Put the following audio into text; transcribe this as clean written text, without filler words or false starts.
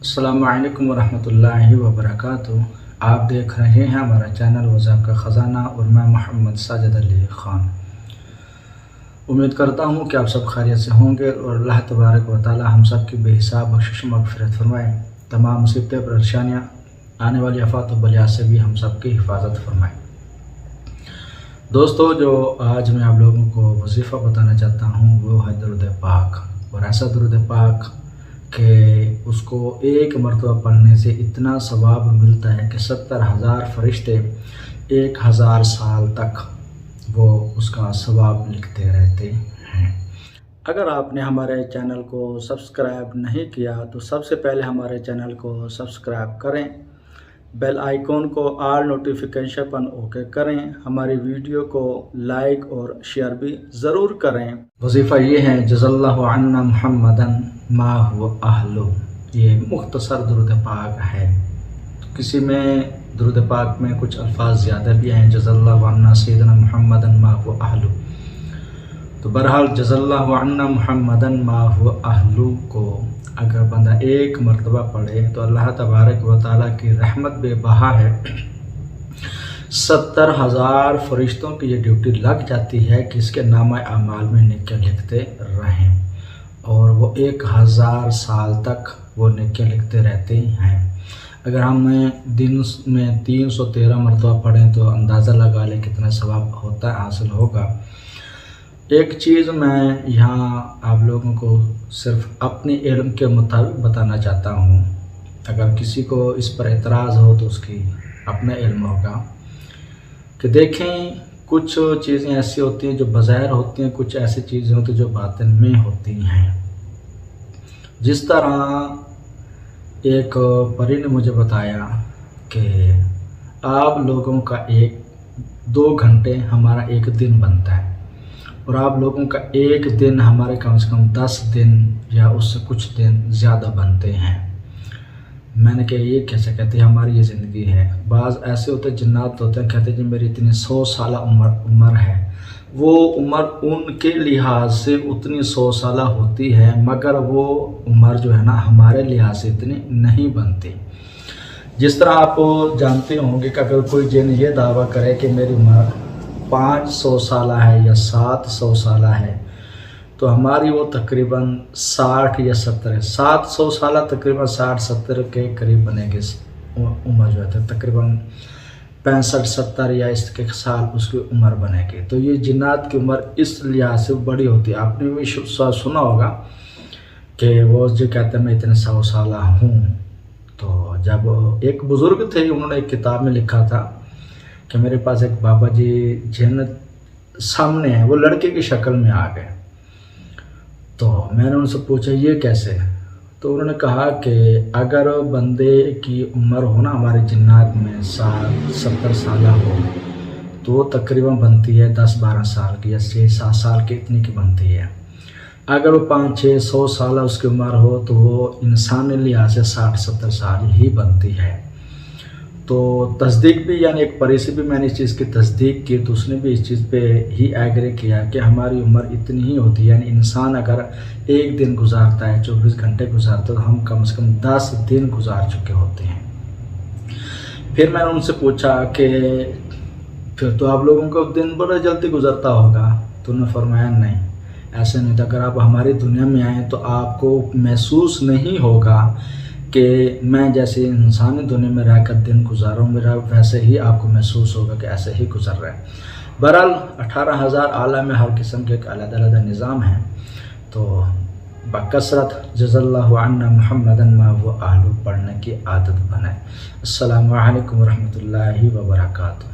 अस्सलामु अलैकुम वरहमतुल्लाहि वबरकातुहू। आप देख रहे हैं हमारा चैनल वज़ाक़ का ख़ज़ाना और मैं मोहम्मद साजिद अली ख़ान। उम्मीद करता हूँ कि आप सब खैरियत से होंगे और अल्लाह तबारक व तआला हम सब की बेहिसाब बख्शिश मग़फ़िरत फ़रमाए, तमाम मुसीबतें परेशानियाँ आने वाली आफ़ात व बलियात से भी हम सब की हिफाजत फ़रमाए। दोस्तों, जो आज मैं आप लोगों को वजीफ़ा बताना चाहता हूँ वो है दुरूद पाक, और ऐसा दुरूद पाक कि उसको एक मरतबा पढ़ने से इतना सवाब मिलता है कि 70,000 फरिश्ते 1,000 साल तक वो उसका सवाब लिखते रहते हैं। अगर आपने हमारे चैनल को सब्सक्राइब नहीं किया तो सबसे पहले हमारे चैनल को सब्सक्राइब करें, बेल आइकॉन को ऑल नोटिफिकेशन पर ओके करें, हमारी वीडियो को लाइक और शेयर भी ज़रूर करें। वजीफ़ा ये है जज़ल्लाहु अन्ना मुहम्मदन मा हुवा अहलु। ये मुख्तसर दुरूद पाक है। तो किसी में दुरूद पाक में कुछ अल्फाज ज़्यादा भी हैं, जज़ल्लाहु अन्ना सय्यदना मुहम्मदन मा हुवा अहलु। तो बहरहाल जज़ल्लाहु अन्ना मुहम्मदन मा हुवा अहलु को अगर बंदा एक मरतबा पढ़े तो अल्लाह तबारक व तआला की रहमत बेबहा है। 70,000 फरिश्तों की ये ड्यूटी लग जाती है कि इसके नामा अमाल में नेकियां लिखते रहें, और वो 1,000 साल तक वो नेकियां लिखते रहते हैं। अगर हम दिन में 313 मरतबा पढ़ें तो अंदाज़ा लगा लें कितना सवाब होता है, हासिल होगा। एक चीज़ मैं यहाँ आप लोगों को सिर्फ अपने इल्म के मुताबिक बताना चाहता हूँ। अगर किसी को इस पर एतराज़ हो तो उसकी अपना इल्म होगा कि देखें, कुछ चीज़ें ऐसी होती हैं जो बज़ाहिर होती हैं, कुछ ऐसी चीज़ें होती हैं जो बातिन में होती हैं। जिस तरह एक परी ने मुझे बताया कि आप लोगों का 2 घंटे हमारा एक दिन बनता है, और आप लोगों का एक दिन हमारे कम से कम 10 दिन या उससे कुछ दिन ज़्यादा बनते हैं। मैंने कहा ये कैसे? कहते हैं हमारी ये ज़िंदगी है। बाज़ ऐसे होते हैं, जिन्नात होते हैं, कहते हैं जी मेरी इतनी 100 साल उम्र है। वो उम्र उनके लिहाज से उतनी 100 साल होती है, मगर वो उम्र जो है ना हमारे लिहाज से इतनी नहीं बनती। जिस तरह आप जानते होंगे कि अगर कोई जिन ये दावा करे कि मेरी उम्र 500 साल है या 700 साल है, तो हमारी वो तकरीबन 60 या 70 है। 700 साल तकरीबन 60-70 के करीब बनेगी उम्र जो है, तकरीबन 65-70 या इसके साल उसकी उम्र बनेगी। तो ये जिन्नात की उम्र इस लिहाज से बड़ी होती है। आपने भी सुना होगा कि वो जो कहते हैं मैं इतने 100 साल हूँ। तो जब एक बुज़ुर्ग थे, उन्होंने एक किताब में लिखा था कि मेरे पास एक बाबा जी जिन सामने है, वो लड़के की शक्ल में आ गए। तो मैंने उनसे पूछा ये कैसे? तो उन्होंने कहा कि अगर बंदे की उम्र हो ना हमारे जिन्नात में 60-70 साल हो, तो वो तकरीबन बनती है 10-12 साल की या 6-7 साल की, इतनी की बनती है। अगर वो 5-6-100 साल उसकी उम्र हो तो वो इंसानी लिहाज से 60-70 साल ही बनती है। तो तस्दीक भी, यानी एक परी से भी मैंने इस चीज़ की तस्दीक की, तो उसने भी इस चीज़ पे ही एग्री किया कि हमारी उम्र इतनी ही होती है। यानी इंसान अगर एक दिन गुजारता है, 24 घंटे गुजारता है, तो हम कम से कम 10 दिन गुजार चुके होते हैं। फिर मैंने उनसे पूछा कि फिर तो आप लोगों को दिन बड़ा जल्दी गुजरता होगा। तो उन्होंने फरमाया नहीं, ऐसे नहीं था। अगर आप हमारी दुनिया में आएँ तो आपको महसूस नहीं होगा कि मैं जैसे इंसानी दुनिया में रहकर दिन गुजार रहा हूँ, मेरा वैसे ही आपको महसूस होगा कि ऐसे ही गुजर रहा है। बहरहाल 18,000 आला में हर किस्म के अलग-अलग निज़ाम हैं। तो बकसरत जज़ल्लाहु अन्ना मुहम्मदन मा हुवा अहलु पढ़ने की आदत बनाए। अस्सलामु अलैकुम वरहमतुल्लाहि वबरकातुहू।